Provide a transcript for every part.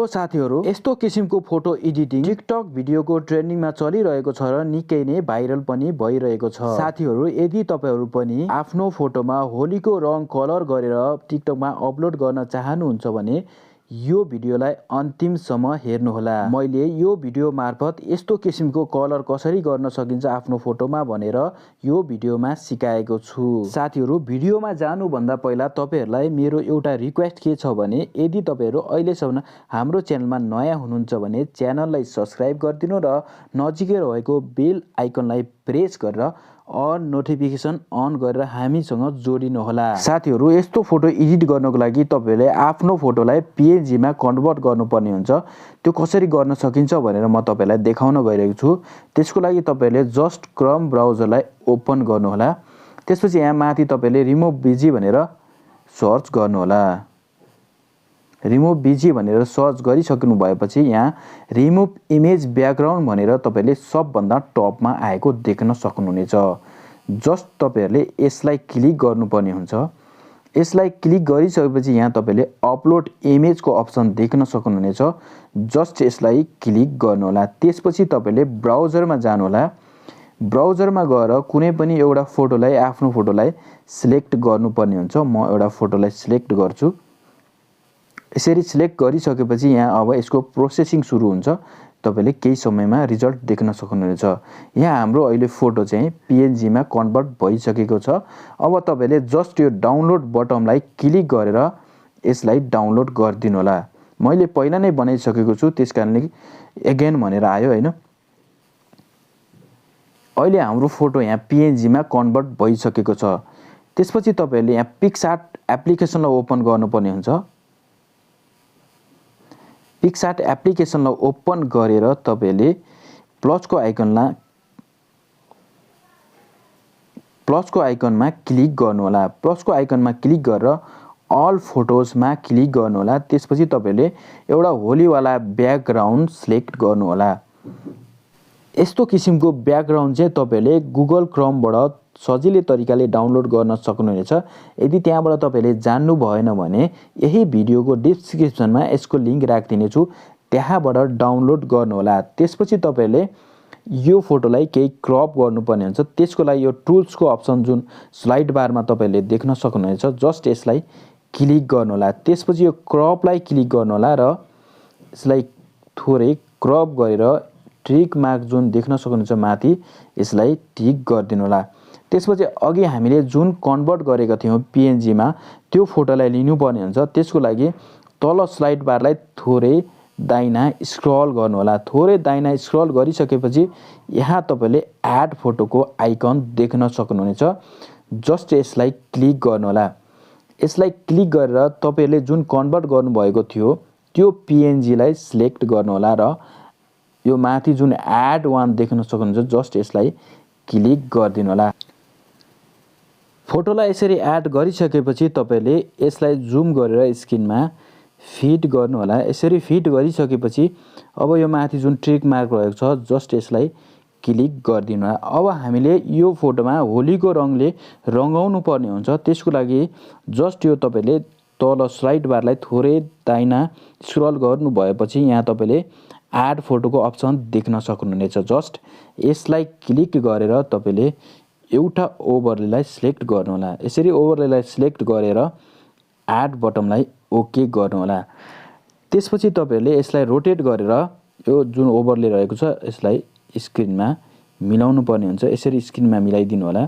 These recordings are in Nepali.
हेलो साथीहरु, यस्तो किसिमको फोटो एडिटिङ टिकटक भिडियोको ट्रेन्डिङमा चलिरहेको छ र निकै नै भाइरल पनि भइरहेको छ। साथीहरु, यदि तपाईहरु पनि आफ्नो फोटोमा होलीको रङ कलर गरेर टिकटकमा अपलोड गर्न चाहनुहुन्छ भने यो भिडियोलाई अन्तिमसम्म हेर्नुहोला। मैले यो भिडियो मार्फत यस्तो किसिमको कलर कसरी गर्न सकिन्छ आफ्नो फोटोमा भनेर यो भिडियोमा सिकाएको छु। साथीहरु, भिडियोमा जानु भन्दा पहिला तपाईहरुलाई मेरो एउटा रिक्वेस्ट के छ भने यदि तपाईहरु अहिलेसम्म हाम्रो च्यानलमा नयाँ हुनुहुन्छ भने च्यानललाई सब्स्क्राइब गरिदिनु र नजिकै रहेको बेल आइकनलाई प्रेस गरेर अल नोटिफिकेसन अन गरेर हामीसँग जोडिनु होला। साथीहरु, यस्तो फोटो एडिट गर्नको लागि तपाईले आफ्नो फोटोलाई PNG मा कन्भर्ट गर्नुपर्ने हुन्छ। त्यो कसरी गर्न सकिन्छ भनेर म तपाईलाई देखाउन गइरहेको छु। त्यसको लागि तपाईले जस्ट क्रोम ब्राउजरलाई ओपन गर्नु होला। त्यसपछि यहाँ माथि तपाईले रिमुभ बीजी भनेर सर्च गर्नु होला। रिमुभ बीजी भनेर सर्च गरिसक्नु भएपछि यहाँ रिमुभ इमेज ब्याकग्राउन्ड भनेर तपाईले सबभन्दा टपमा आएको देख्न सक्नुहुनेछ। जस्ट तपाईहरुले यसलाई क्लिक गर्नुपर्ने हुन्छ। यसलाई क्लिक गरिसकेपछि यहाँ तपाईले अपलोड इमेजको अप्सन देख्न सक्नुहुनेछ। जस्ट यसलाई क्लिक गर्नु होला। त्यसपछि तपाईले ब्राउजरमा जानु होला। ब्राउजरमा गएर कुनै पनि एउटा फोटोलाई आफ्नो फोटोलाई सिलेक्ट गर्नुपर्ने हुन्छ। म एउटा फोटोलाई सिलेक्ट गर्छु। यसरी सिलेक्ट गरिसकेपछि यहाँ अब यसको प्रोसेसिङ सुरु हुन्छ। तपाईले केही समयमा रिजल्ट देख्न सक्नुहुनेछ। यहाँ हाम्रो अहिले फोटो चाहिँ PNG मा कन्भर्ट भइसकेको छ। अब तपाईले जस्ट यो डाउनलोड बटनलाई क्लिक गरेर यसलाई डाउनलोड गरिदिनु होला। मैले पहिला नै बनाइसकेको छु, त्यसकारणले अगेन भनेर आयो हैन। अहिले हाम्रो फोटो यहाँ PNG मा कन्भर्ट भइसकेको छ। त्यसपछि तपाईले यहाँ पिक्सार्ट एप्लिकेसनलाई ओपन गर्नुपर्ने हुन्छ। पिक्सार्ट एप्लिकेसनलाई ओपन गरेर तपाईले प्लसको आइकनमा क्लिक गर्नु होला। प्लसको आइकनमा क्लिक गरेर अल फोटोजमा क्लिक गर्नु होला। त्यसपछि तपाईले एउटा होली वाला ब्याकग्राउन्ड सिलेक्ट गर्नु होला। यस्तो किसिमको ब्याकग्राउन्ड चाहिँ तपाईले गुगल क्रोमबाट सजिलै तरिकाले डाउनलोड गर्न सक्नुहुनेछ। यदि त्यहाँबाट तपाईले जान्नु भएन भने यही भिडियोको डिस्क्रिप्सनमा यसको लिंक राख्दिनेछु, त्यहाँबाट डाउनलोड गर्नु होला। त्यसपछि तपाईले यो फोटोलाई केही क्रप गर्नुपर्ने हुन्छ। त्यसको लागि यो टुल्सको अप्सन जुन स्लाइड बारमा तपाईले देख्न सक्नुहुनेछ, जस्ट यसलाई क्लिक गर्नु होला। त्यसपछि यो क्रपलाई क्लिक गर्नु होला र यसलाई थोरै क्रप गरेर ट्रिक मार्क जुन देख्न सक्नुहुन्छ माथि, यसलाई टिक गरिदिनु होला। त्यसपछि अघि हामीले जुन कन्भर्ट गरेका थियौं PNG मा त्यो फोटोलाई लिनुपर्ने हुन्छ। त्यसको लागि तल स्लाइड बारलाई थोरै दाहिना स्क्रल गर्नु होला। थोरै दाहिना स्क्रल गरिसकेपछि यहाँ तपाईले एड फोटोको आइकन देख्न सक्नुहुनेछ। जस्ट यसलाई क्लिक गर्नु होला। यसलाई क्लिक गरेर तपाईले जुन कन्भर्ट गर्नुभएको थियो त्यो PNG लाई सिलेक्ट गर्नु होला र यो माथि जुन एड वान देख्न सक्नुहुन्छ, जस्ट यसलाई क्लिक गरिदिनु होला। फोटोलाई यसरी एड गरिसकेपछि तपाईले यसलाई जुम गरेर स्क्रिनमा फिट गर्नु होला। यसरी फिट गरिसकेपछि अब यो माथि जुन ट्रिक मार्क रहेको छ, जस्ट यसलाई क्लिक गरिदिनु होला। अब हामीले यो फोटोमा होलीको रङले रंगाउनु पर्ने हुन्छ। त्यसको लागि जस्ट यो तपाईले तल स्लाइड बारलाई थोरै दाहिना स्क्रल गर्नु भएपछि यहाँ तपाईले एड फोटोको अप्सन देख्न सक्नुहुनेछ। जस्ट यसलाई क्लिक गरेर तपाईले एउटा ओभरलेलाई सिलेक्ट गर्नु होला। यसरी ओभरलेलाई सिलेक्ट गरेर एड बटनलाई ओके गर्नु होला। त्यसपछि तपाईले यसलाई रोटेट गरेर यो जुन ओभरले रहेको छ यसलाई स्क्रिनमा मिलाउनु पर्ने हुन्छ। यसरी स्क्रिनमा मिलाइदिनु होला।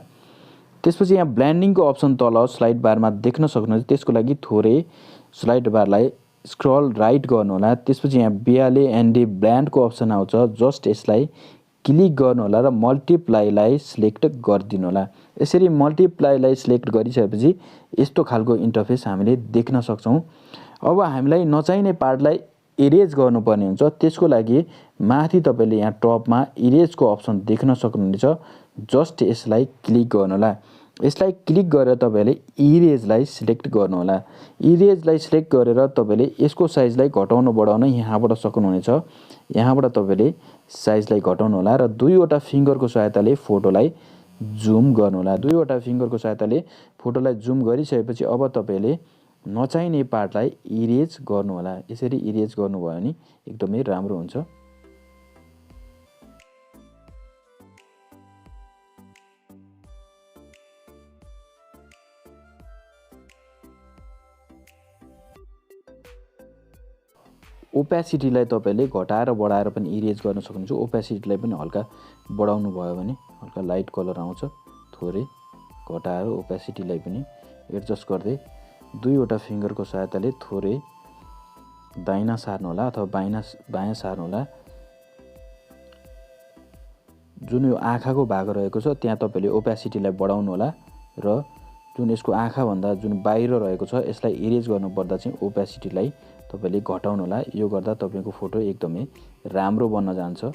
त्यसपछि यहाँ ब्लेन्डिङको अप्सन तल स्लाइड बारमा देख्न सक्नुहुन्छ। त्यसको लागि थोरै स्लाइड बारलाई स्क्रल राइट गर्नु होला। त्यसपछि यहाँ बियाले एन्डी ब्लेन्डको अप्सन आउँछ। जस्ट यसलाई क्लिक गर्नु होला र मल्टिप्लाईलाई सिलेक्ट गरिदिनु होला। यसरी मल्टिप्लाईलाई सिलेक्ट गरिसकेपछि यस्तो खालको इन्टरफेस हामीले देख्न सक्छौं। अब हामीलाई नचाहिने पार्टलाई इरेज गर्नुपर्ने हुन्छ। त्यसको लागि माथि तपाईले यहाँ टपमा इरेजको अप्सन देख्न सक्नुहुनेछ। जस्ट यसलाई क्लिक गर्नु होला। यसलाई क्लिक गरेर तपाईले इरेजलाई सिलेक्ट गर्नु होला। इरेजलाई सिलेक्ट गरेर तपाईले यसको साइजलाई घटाउन बढाउन यहाँबाट सक्नुहुनेछ। यहाँबाट तपाईले साइजलाई घटाउनु होला र दुईवटा फिंगरको सहायताले फोटोलाई जुम गर्नु होला। दुईवटा फिंगरको सहायताले फोटोलाई जुम गरिसकेपछि अब तपाईले नचाहिने पार्टलाई इरेज गर्नु होला। यसरी इरेज गर्नुभयो भने एकदमै राम्रो हुन्छ। ओपेसिटीलाई तपाईले घटाएर बढाएर पनि इरेज गर्न सक्नुहुन्छ। ओपेसिटीलाई पनि हल्का बढाउनु भयो भने हल्का लाइट कलर आउँछ। थोरै घटाएर ओपेसिटीलाई पनि एडजस्ट गर्दै दुईवटा फिङ्गरको सहायताले थोरै दाहिना सार्नु होला अथवा बायाँ सार्नु होला। जुन यो आँखाको भाग रहेको छ त्यहाँ तपाईले ओपेसिटीलाई बढाउनु होला र जुन यसको आँखाभन्दा जुन बाहिर रहेको छ यसलाई इरेज गर्नुपर्दा चाहिँ ओपेसिटीलाई तपाईले घटाउनु होला। यो गर्दा तपाईको फोटो एकदमै राम्रो बन्न जान्छ।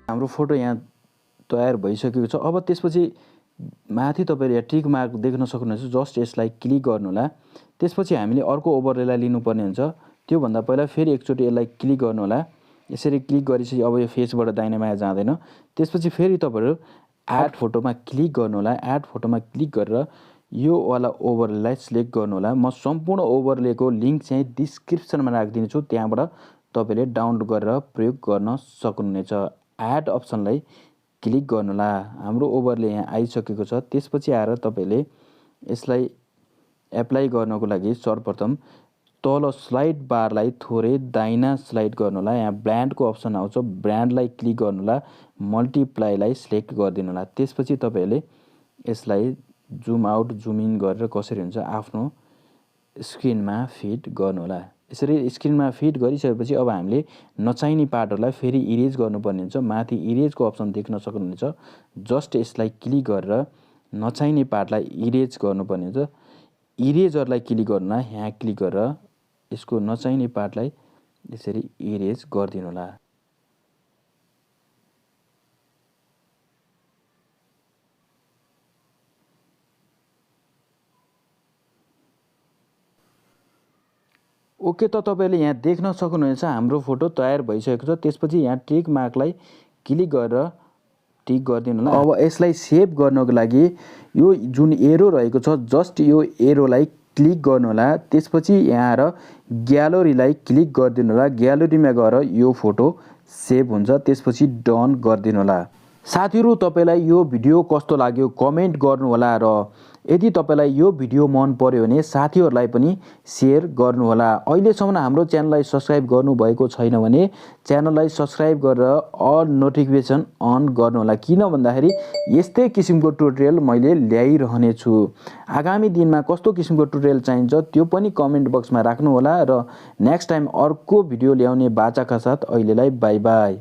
हाम्रो फोटो यहाँ तयार भइसकेको छ। अब त्यसपछि माथि तपाईले यहाँ टिक मार्क देख्न सक्नुहुन्छ। जस्ट यसलाई क्लिक गर्नु होला। त्यसपछि हामीले अर्को ओभरलेलाई लिनुपर्ने हुन्छ। त्यो भन्दा पहिला फेरि एकचोटि यसलाई क्लिक गर्नु होला। यसरी क्लिक गरेपछि अब यो फेसबाट दाहिने बायाँ जाँदैन। त्यसपछि फेरि तपाईहरु एड फोटोमा क्लिक गर्नु होला। एड फोटोमा क्लिक गरेर यो वाला ओभरलेलाई सिलेक्ट गर्नु होला। म सम्पूर्ण ओभरलेको लिंक चाहिँ डिस्क्रिप्सनमा राखिदिन्छु। त्यहाँबाट तपाईले डाउनलोड गरेर प्रयोग गर्न सक्नुहुनेछ। एड अप्सनलाई क्लिक गर्नु होला। हाम्रो ओभरले यहाँ आइसकेको छ। त्यसपछि आएर तपाईले यसलाई एप्लाई गर्नको लागि सर्वप्रथम तल स्लाइड बारलाई थोरै दाहिना स्लाइड गर्नु होला। यहाँ ब्ल्यान्डको अप्सन आउँछ। ब्ल्यान्डलाई क्लिक गर्नु होला। मल्टिप्लाईलाई सिलेक्ट गरिदिनु होला। त्यसपछि तपाईले यसलाई जुम आउट जुम इन गरेर कसरी हुन्छ आफ्नो स्क्रिनमा फिट गर्नु होला। यसरी स्क्रिनमा फिट गरिसकेपछि अब हामीले नचाहिने पार्टहरुलाई फेरि इरेज गर्नुपर्ने हुन्छ। माथि इरेजको अप्सन देख्न सक्नुहुन्छ। जस्ट यसलाई क्लिक गरेर नचाहिने पार्टलाई इरेज गर्नुपर्ने हुन्छ। इरेजरलाई क्लिक गर्नु होला। यहाँ क्लिक गरेर यसको नचाहिने पार्टलाई यसरी इरेज गरिदिनु होला। ओके, त तपाईले यहाँ देख्न सक्नुहुनेछ हाम्रो फोटो तयार भइसकेको छ। त्यसपछि यहाँ टिक मार्कलाई क्लिक गरेर टिक गरिदिनु होला। अब यसलाई सेभ गर्नको लागि यो जुन एरो रहेको छ जस्ट यो एरोलाई क्लिक गर्नु होला। त्यसपछि यहाँ आएर ग्यालरीलाई क्लिक गरिदिनु होला। ग्यालरीमा गएर यो फोटो सेभ हुन्छ। त्यसपछि डन गरिदिनु होला। साथीहरु, तपाईलाई यो भिडियो कस्तो लाग्यो कमेन्ट गर्नु होला र यदि तपाईलाई यो भिडियो मन पर्यो भने साथीहरुलाई पनि शेयर गर्नु होला। अहिलेसम्म हाम्रो च्यानललाई सब्स्क्राइब गर्नु भएको छैन भने च्यानललाई सब्स्क्राइब गरेर अल नोटिफिकेसन अन गर्नु होला। किन भन्दाखेरि यस्तै किसिमको ट्युटोरियल मैले ल्याइरहने छु। आगामी दिनमा कस्तो किसिमको ट्युटोरियल चाहिन्छ त्यो पनि कमेन्ट बक्समा राख्नु होला र नेक्स्ट टाइम अर्को भिडियो ल्याउने बाचाका साथ अहिलेलाई बाइ बाइ।